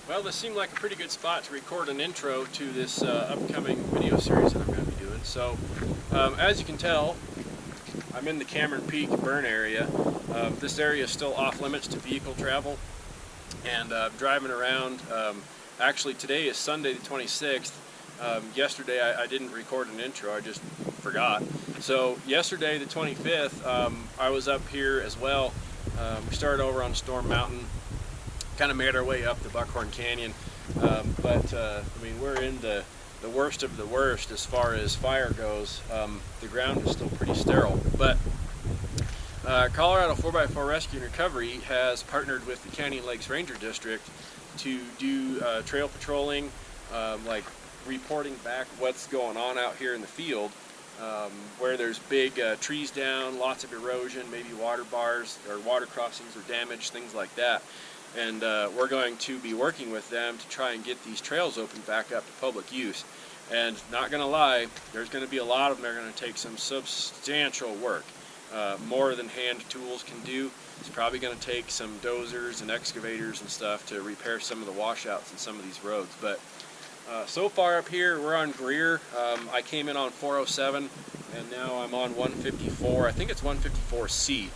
Well, this seemed like a pretty good spot to record an intro to this upcoming video series that I'm going to be doing. So, as you can tell, I'm in the Cameron Peak burn area. This area is still off limits to vehicle travel, and driving around. Actually, today is Sunday the 26th. Yesterday I didn't record an intro, I just forgot. So yesterday the 25th, I was up here as well. We started over on Storm Mountain, kind of made our way up the Buckhorn Canyon, but I mean, we're in the worst of the worst as far as fire goes. The ground is still pretty sterile, but Colorado 4x4 Rescue and Recovery has partnered with the Canyon Lakes Ranger District to do trail patrolling, like reporting back what's going on out here in the field, where there's big trees down, lots of erosion, maybe water bars or water crossings or damage, things like that. And we're going to be working with them to try and get these trails opened back up to public use. And not gonna lie, there's gonna be a lot of them that are gonna take some substantial work, more than hand tools can do. It's probably gonna take some dozers and excavators and stuff to repair some of the washouts in some of these roads. But so far up here, we're on Greer. I came in on 407, and now I'm on 154. I think it's 154C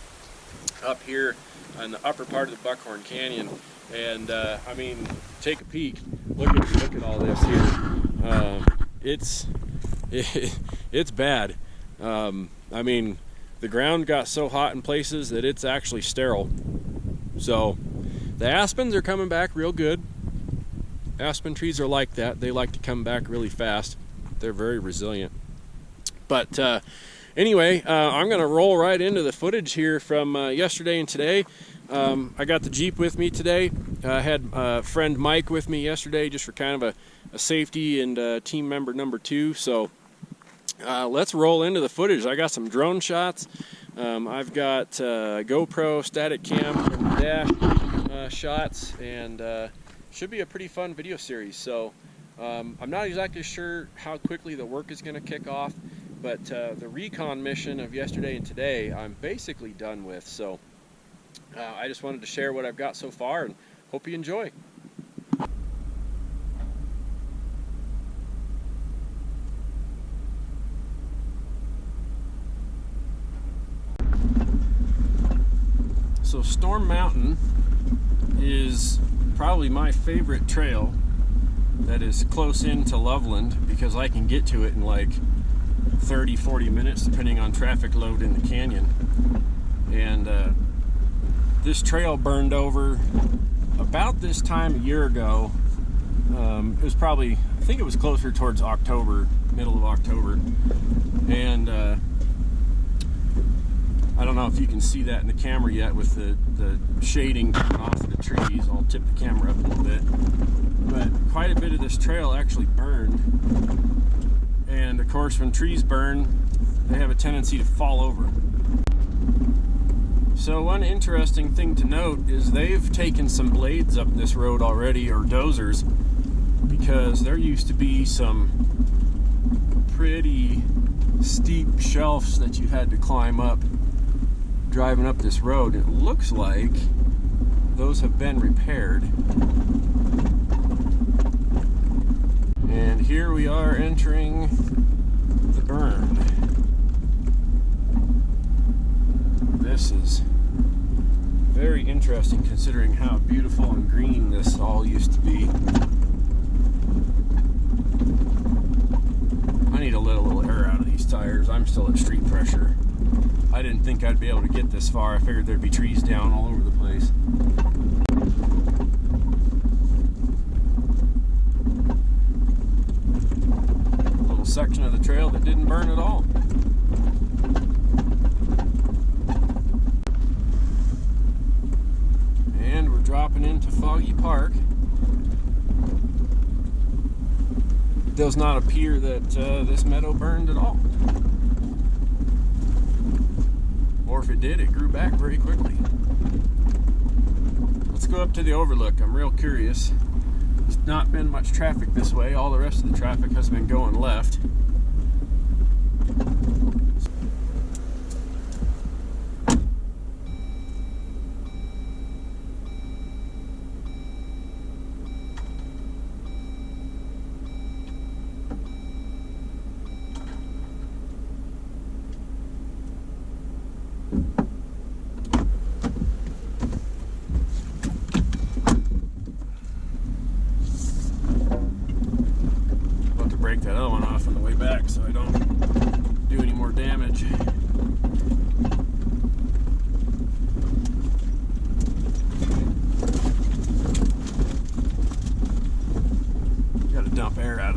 up here in the upper part of the Buckhorn Canyon. And I mean, take a peek. Look at all this here. It's bad. I mean, the ground got so hot in places that it's actually sterile. So the aspens are coming back real good. Aspen trees are like that. They like to come back really fast. They're very resilient. But anyway, I'm going to roll right into the footage here from yesterday and today. I got the Jeep with me today. I had friend Mike with me yesterday just for kind of a safety and team member number 2. So let's roll into the footage. I got some drone shots. I've got GoPro static cam from the dash shots, and should be a pretty fun video series. So I'm not exactly sure how quickly the work is going to kick off, but the recon mission of yesterday and today I'm basically done with. So I just wanted to share what I've got so far and hope you enjoy. So Storm Mountain is probably my favorite trail that is close into Loveland, because I can get to it in like 30-40 minutes depending on traffic load in the canyon. And this trail burned over about this time a year ago. It was probably, I think it was closer towards October, middle of October. And I don't know if you can see that in the camera yet with the shading coming off of the trees. I'll tip the camera up a little bit. But quite a bit of this trail actually burned. And of course, when trees burn, they have a tendency to fall over. So one interesting thing to note is they've taken some blades up this road already, or dozers, because there used to be some pretty steep shelves that you had to climb up driving up this road. It looks like those have been repaired. And here we are entering the burn. This is very interesting considering how beautiful and green this all used to be. I need to let a little air out of these tires. I'm still at street pressure. I didn't think I'd be able to get this far. I figured there'd be trees down all over the place. A little section of the trail that didn't burn at all. And we're dropping into Foggy Park. It does not appear that this meadow burned at all. Or if it did, it grew back very quickly. Let's go up to the overlook. I'm real curious. There's not been much traffic this way. All the rest of the traffic has been going left.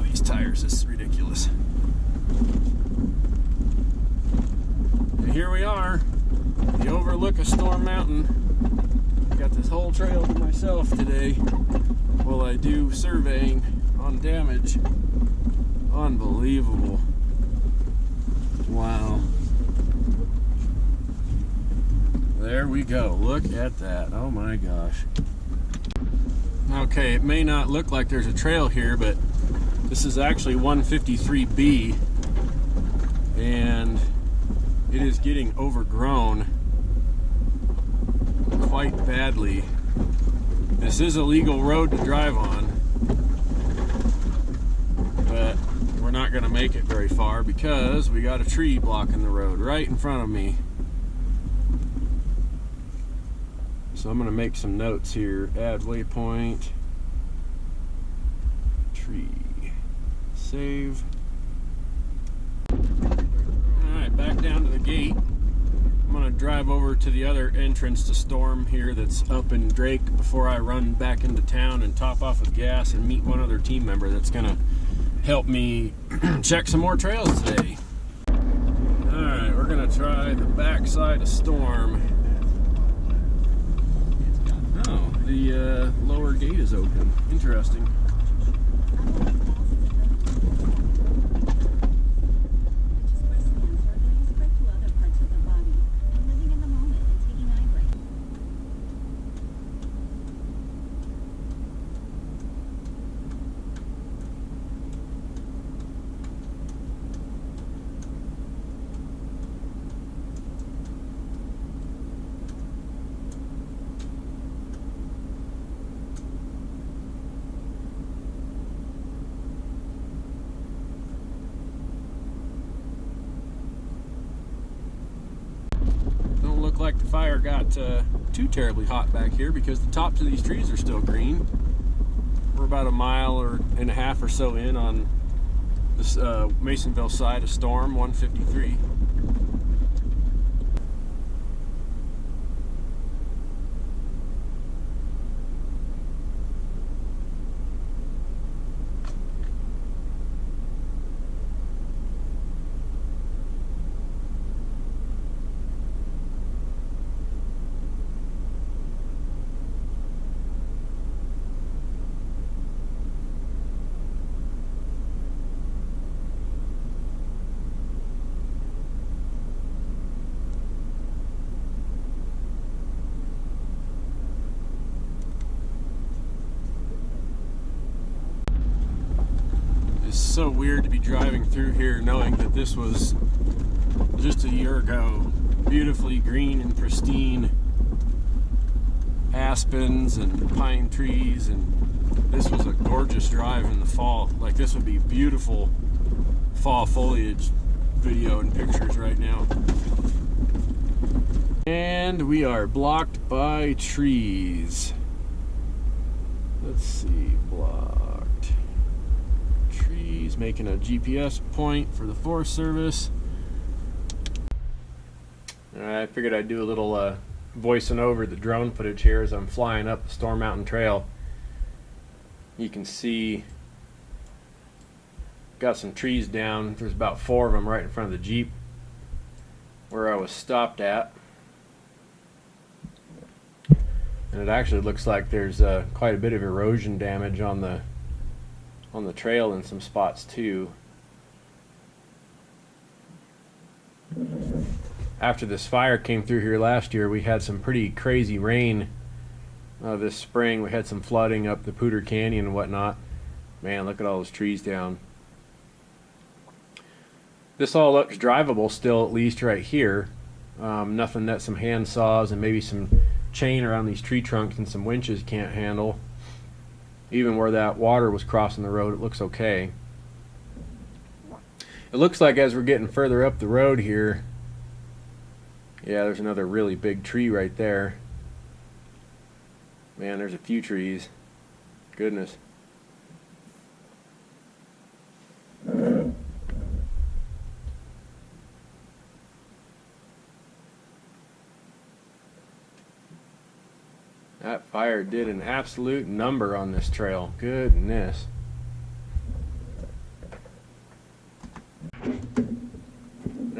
of these tires. This is ridiculous. And here we are, the overlook of Storm Mountain. Got this whole trail to myself today while I do surveying on damage. Unbelievable. Wow. There we go. Look at that. Oh my gosh. Okay, it may not look like there's a trail here, but this is actually 153B, and it is getting overgrown quite badly. This is a legal road to drive on, but we're not going to make it very far because we got a tree blocking the road right in front of me. So I'm going to make some notes here. Add waypoint, tree, save. Alright, back down to the gate. I'm going to drive over to the other entrance to Storm here that's up in Drake before I run back into town and top off with gas and meet one other team member that's going to help me check some more trails today. Alright, we're going to try the back side of Storm. Oh, the lower gate is open. Interesting. Look like the fire got too terribly hot back here because the tops of these trees are still green. We're about a mile and a half or so in on this Masonville side of Storm 153. It's so weird to be driving through here knowing that this was just a year ago. Beautifully green and pristine aspens and pine trees, and this was a gorgeous drive in the fall. Like, this would be beautiful fall foliage video and pictures right now. And we are blocked by trees. Let's see, blocked. Trees, making a GPS point for the Forest Service. I figured I'd do a little voicing over the drone footage here as I'm flying up the Storm Mountain Trail. You can see got some trees down. There's about 4 of them right in front of the Jeep where I was stopped at. And it actually looks like there's quite a bit of erosion damage on the trail in some spots too. After this fire came through here last year, we had some pretty crazy rain this spring. We had some flooding up the Poudre Canyon and whatnot. Man, look at all those trees down. This all looks drivable still, at least right here. Nothing that some hand saws and maybe some chain around these tree trunks and some winches can't handle. Even where that water was crossing the road, it looks okay. It looks like as we're getting further up the road here, yeah, there's another really big tree right there. Man, there's a few trees. Goodness. That fire did an absolute number on this trail. Goodness.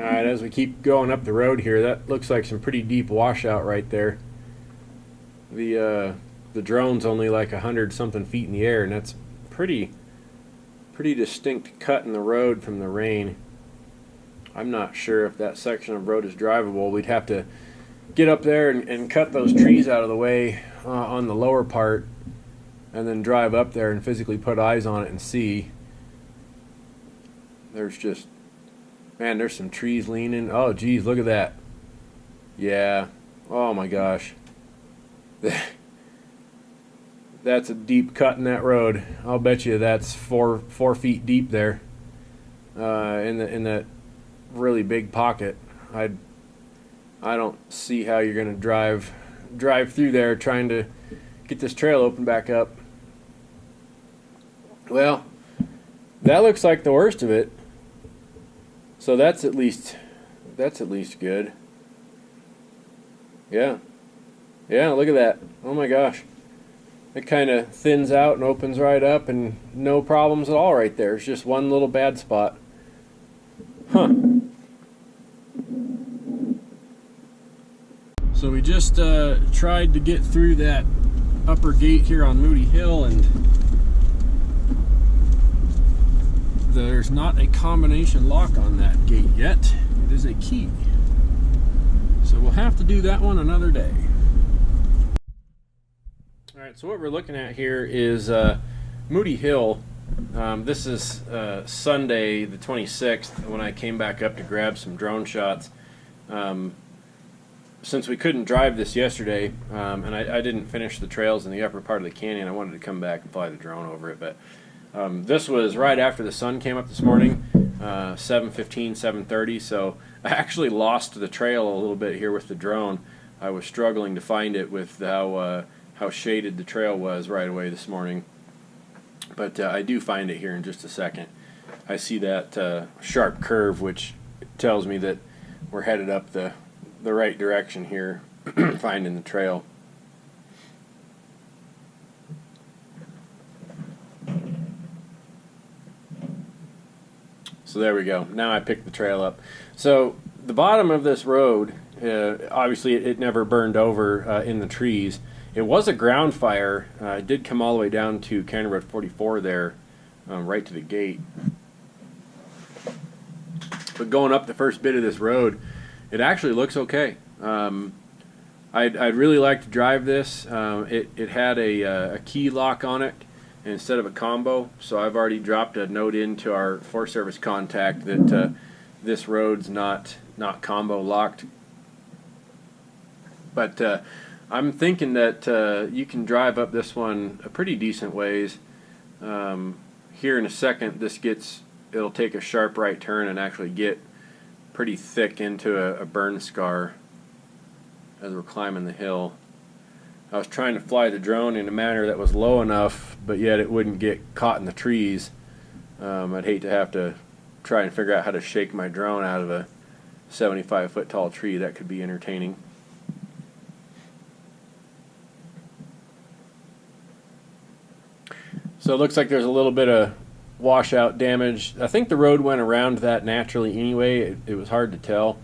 Alright, as we keep going up the road here, that looks like some pretty deep washout right there. The drone's only like 100 something feet in the air, and that's pretty distinct cut in the road from the rain. I'm not sure if that section of road is drivable. We'd have to get up there and cut those trees out of the way on the lower part, and then drive up there and physically put eyes on it and see. There's just, man, there's some trees leaning. Oh geez, look at that. Yeah, oh my gosh. That's a deep cut in that road. I'll bet you that's four feet deep there, in that really big pocket. I don't see how you're gonna drive through there trying to get this trail open back up. Well, that looks like the worst of it. So that's at least good. Yeah, look at that. Oh my gosh. It kind of thins out and opens right up, and no problems at all right there. It's just one little bad spot. Huh. So we just tried to get through that upper gate here on Moody Hill, and there's not a combination lock on that gate yet. It is a key. So we'll have to do that one another day. Alright, so what we're looking at here is Moody Hill. This is Sunday the 26th when I came back up to grab some drone shots. Since we couldn't drive this yesterday, and I didn't finish the trails in the upper part of the canyon, I wanted to come back and fly the drone over it. But this was right after the sun came up this morning, 7:15, 7:30, so I actually lost the trail a little bit here with the drone. I was struggling to find it with how shaded the trail was right away this morning. But I do find it here in just a second. I see that sharp curve, which tells me that we're headed up the right direction here, finding the trail. So there we go. Now I picked the trail up. So the bottom of this road, obviously it never burned over in the trees. It was a ground fire. It did come all the way down to County Road 44 there, right to the gate. But going up the first bit of this road, it actually looks okay. I'd really like to drive this. It had a key lock on it instead of a combo, so I've already dropped a note into our Forest Service contact that this road's not combo locked. But I'm thinking that you can drive up this one a pretty decent ways. Here in a second, it'll take a sharp right turn and actually get pretty thick into a burn scar as we're climbing the hill. I was trying to fly the drone in a manner that was low enough, but yet it wouldn't get caught in the trees. I'd hate to have to try and figure out how to shake my drone out of a 75-foot tall tree. That could be entertaining. So it looks like there's a little bit of washout damage. I think the road went around that naturally anyway. It was hard to tell.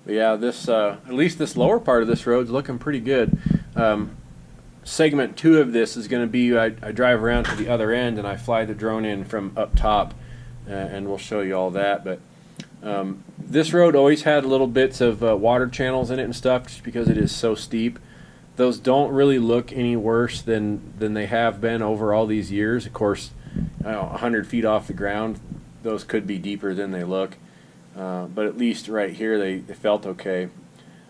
But yeah, at least this lower part of this road's looking pretty good. Segment 2 of this is going to be I drive around to the other end and I fly the drone in from up top, and we'll show you all that. But this road always had little bits of water channels in it and stuff, just because it is so steep. Those don't really look any worse than they have been over all these years. Of course, 100 feet off the ground, those could be deeper than they look. But at least right here they felt okay.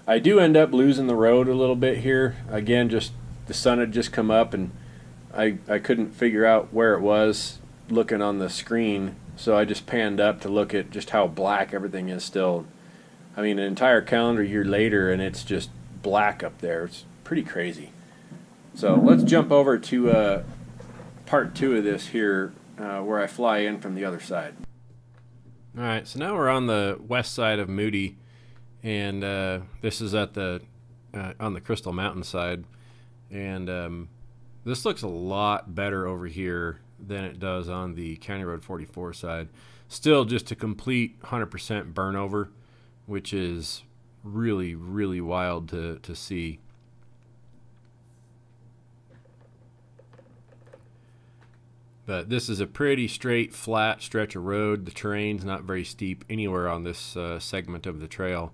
I do end up losing the road a little bit here. Again, just the sun had just come up and I couldn't figure out where it was looking on the screen, so I just panned up to look at just how black everything is still. I mean, an entire calendar year later and it's just black up there. It's pretty crazy. So let's jump over to part 2 of this here, where I fly in from the other side. Alright, so now we're on the west side of Moody, and this is at the on the Crystal Mountain side, And this looks a lot better over here than it does on the County Road 44 side. Still just a complete 100% burn over, which is really, really wild to see. But this is a pretty straight, flat stretch of road. The terrain's not very steep anywhere on this segment of the trail,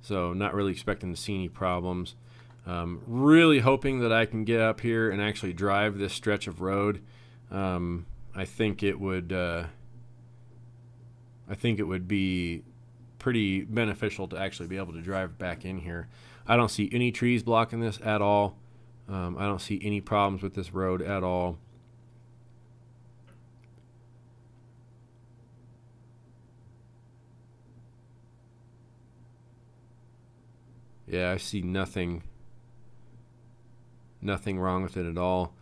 so not really expecting to see any problems. Really hoping that I can get up here and actually drive this stretch of road. I think it would be pretty beneficial to actually be able to drive back in here. I don't see any trees blocking this at all. I don't see any problems with this road at all. Yeah, I see nothing wrong with it at all.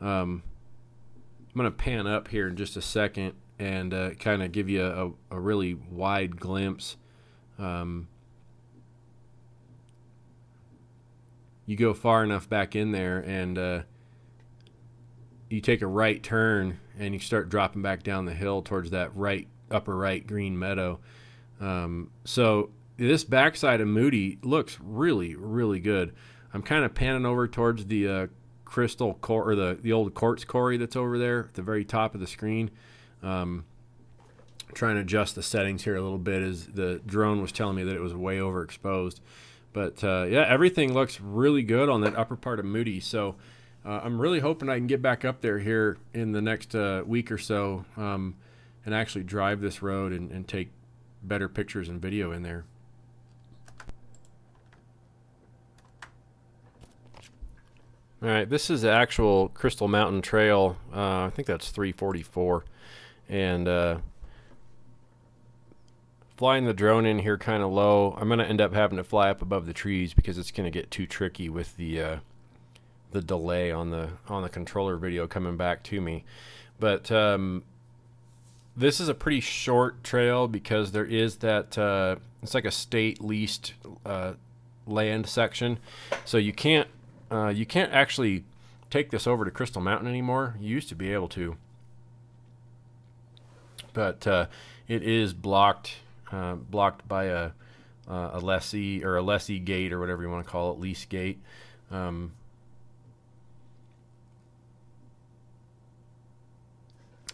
I'm going to pan up here in just a second and kind of give you a really wide glimpse. You go far enough back in there and you take a right turn and you start dropping back down the hill towards that upper right green meadow. So this backside of Moody looks really, really good. I'm kind of panning over towards the crystal core, or the old quartz quarry that's over there at the very top of the screen. Trying to adjust the settings here a little bit, as the drone was telling me that it was way overexposed. But yeah, everything looks really good on that upper part of Moody. So I'm really hoping I can get back up there here in the next week or so and actually drive this road and take better pictures and video in there. All right, this is the actual Crystal Mountain Trail. I think that's 344. And flying the drone in here kind of low, I'm going to end up having to fly up above the trees because it's going to get too tricky with the delay on the controller video coming back to me. But this is a pretty short trail because there is that it's like a state leased land section, so you can't actually take this over to Crystal Mountain anymore. You used to be able to, but it is blocked by a lessee, or a lessee gate, or whatever you want to call it, lease gate. I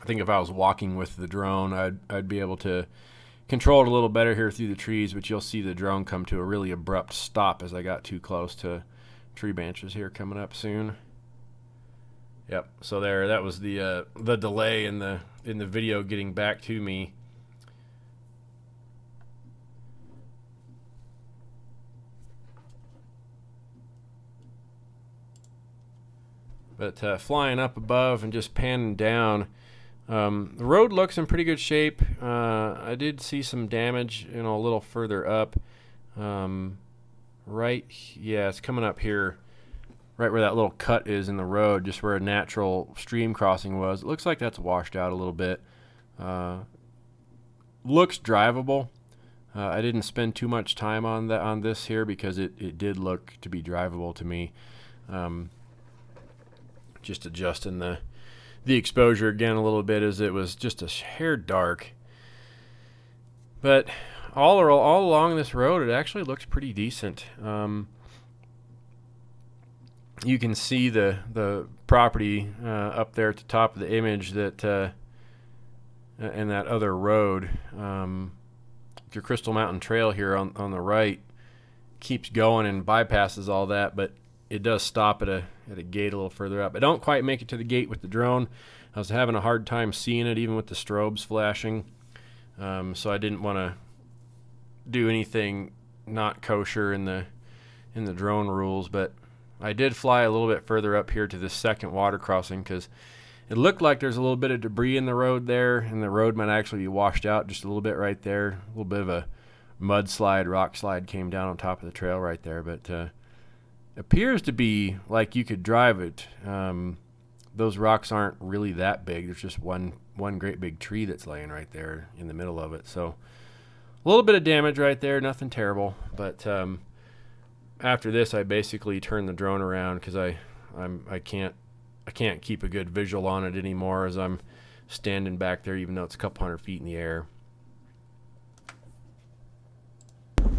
think if I was walking with the drone, I'd be able to control it a little better here through the trees, but you'll see the drone come to a really abrupt stop as I got too close to tree branches here coming up soon. Yep, so that was the delay in the video getting back to me. But flying up above and just panning down, the road looks in pretty good shape. I did see some damage, a little further up. It's coming up here, right where that little cut is in the road, just where a natural stream crossing was. It looks like that's washed out a little bit. Looks drivable. I didn't spend too much time on this here because it did look to be drivable to me. Just adjusting the exposure again a little bit, as it was just a hair dark. But all along this road, it actually looks pretty decent. You can see the property up there at the top of the image, that and that other road. Your Crystal Mountain Trail here on the right keeps going and bypasses all that, but it does stop at a gate a little further up. I don't quite make it to the gate with the drone. I was having a hard time seeing it, even with the strobes flashing. So I didn't want to do anything not kosher in the drone rules, but I did fly a little bit further up here to this second water crossing, because it looked like there's a little bit of debris in the road there, and the road might actually be washed out just a little bit right there. A little bit of a mudslide, rock slide came down on top of the trail right there, but appears to be like you could drive it. Those rocks aren't really that big. There's just one great big tree that's laying right there in the middle of it. So a little bit of damage right there, nothing terrible. But after this, I basically turned the drone around because I I can't keep a good visual on it anymore as I'm standing back there, even though it's a couple hundred feet in the air. All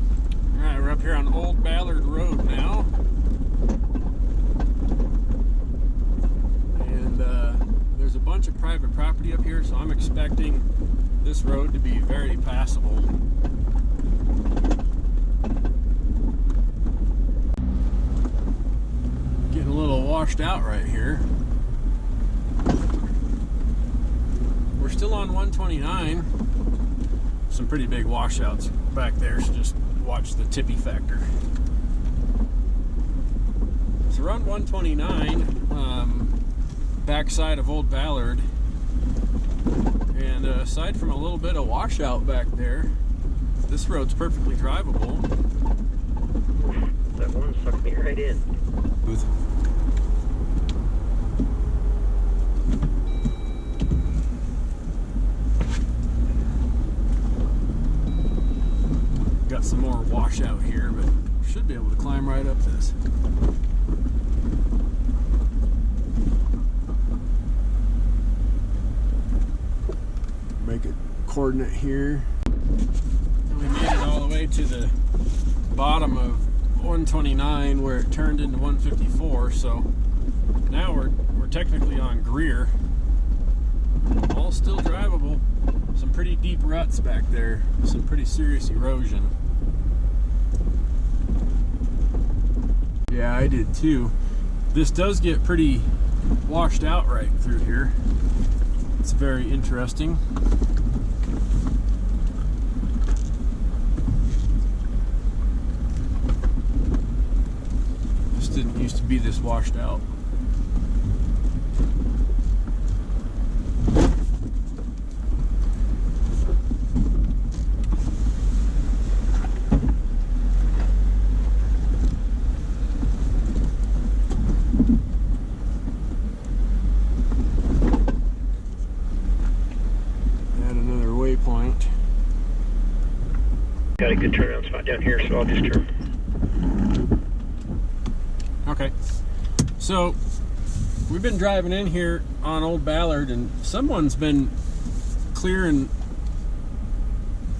right, we're up here on Old Ballard Road now. There's a bunch of private property up here, so I'm expecting this road to be very passable. Getting a little washed out right here. We're still on 129. Some pretty big washouts back there, so just watch the tippy factor. So we're on 129. Backside of Old Ballard, and aside from a little bit of washout back there, this road's perfectly drivable. That one sucked me right in. Got some more washout here, but should be able to climb right up this. Make a coordinate here. And we made it all the way to the bottom of 129 where it turned into 154, so now we're technically on Greer. All still drivable. Some pretty deep ruts back there, some pretty serious erosion. Yeah, I did too. This does get pretty washed out right through here. It's very interesting. This didn't used to be this washed out. Got a good turnaround spot down here, so I'll just turn. Okay. So we've been driving in here on Old Ballard, and someone's been clearing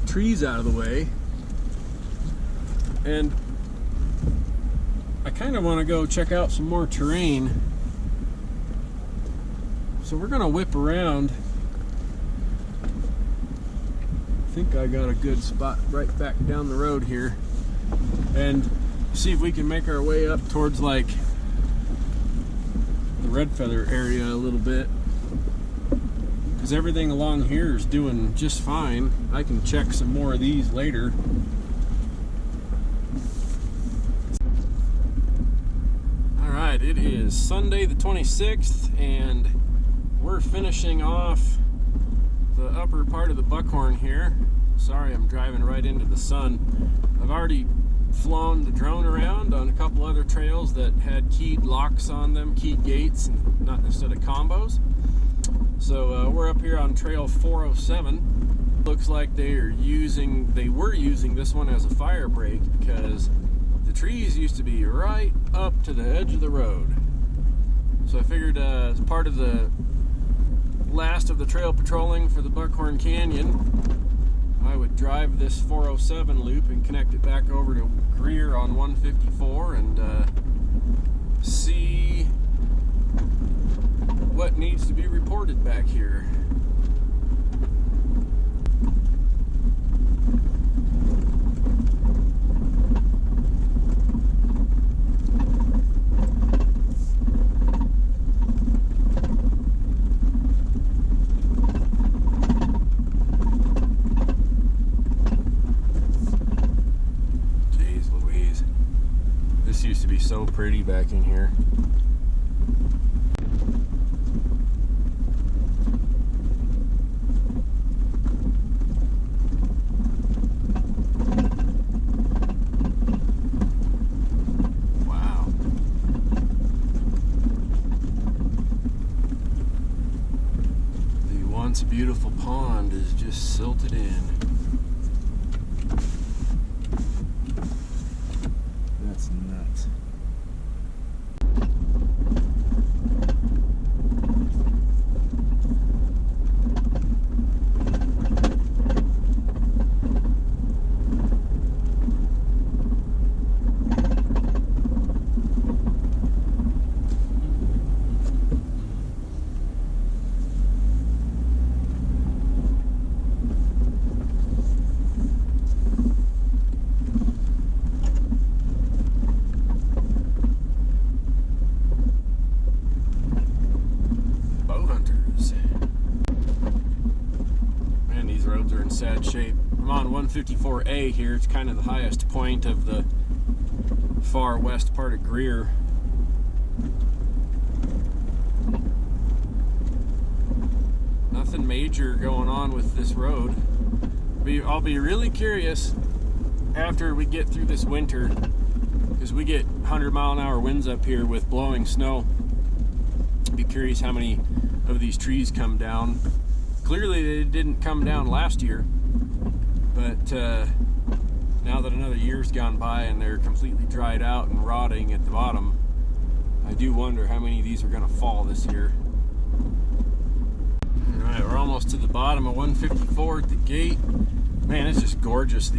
trees out of the way. And I kind of want to go check out some more terrain. So we're going to whip around. I think I got a good spot right back down the road here, and see if we can make our way up towards like the Red Feather area a little bit, because everything along here is doing just fine. I can check some more of these later. Alright, it is Sunday the 26th, and we're finishing off the upper part of the Buckhorn here. Sorry, I'm driving right into the sun. I've already flown the drone around on a couple other trails that had keyed locks on them, keyed gates, not instead of combos. So we're up here on Trail 407. Looks like they were using this one as a fire break, because the trees used to be right up to the edge of the road. So I figured as part of the last of the trail patrolling for the Buckhorn Canyon, I would drive this 407 loop and connect it back over to Greer on 154 and see what needs to be reported back here. Used to be so pretty back in here. Wow. The once beautiful pond is just silted in. That's nuts. shape. I'm on 154A here. It's kind of the highest point of the far west part of Greer. Nothing major going on with this road. I'll be really curious after we get through this winter, because we get 100-mile-an-hour winds up here with blowing snow. Be curious how many of these trees come down. Clearly they didn't come down last year, but now that another year's gone by and they're completely dried out and rotting at the bottom, I do wonder how many of these are going to fall this year. Alright, we're almost to the bottom of 154 at the gate. Man, it's just gorgeous.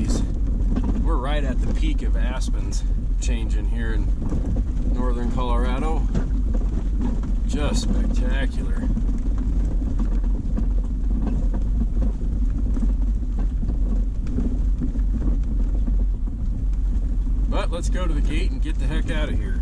We're right at the peak of aspens changing here in northern Colorado. Just spectacular. But let's go to the gate and get the heck out of here.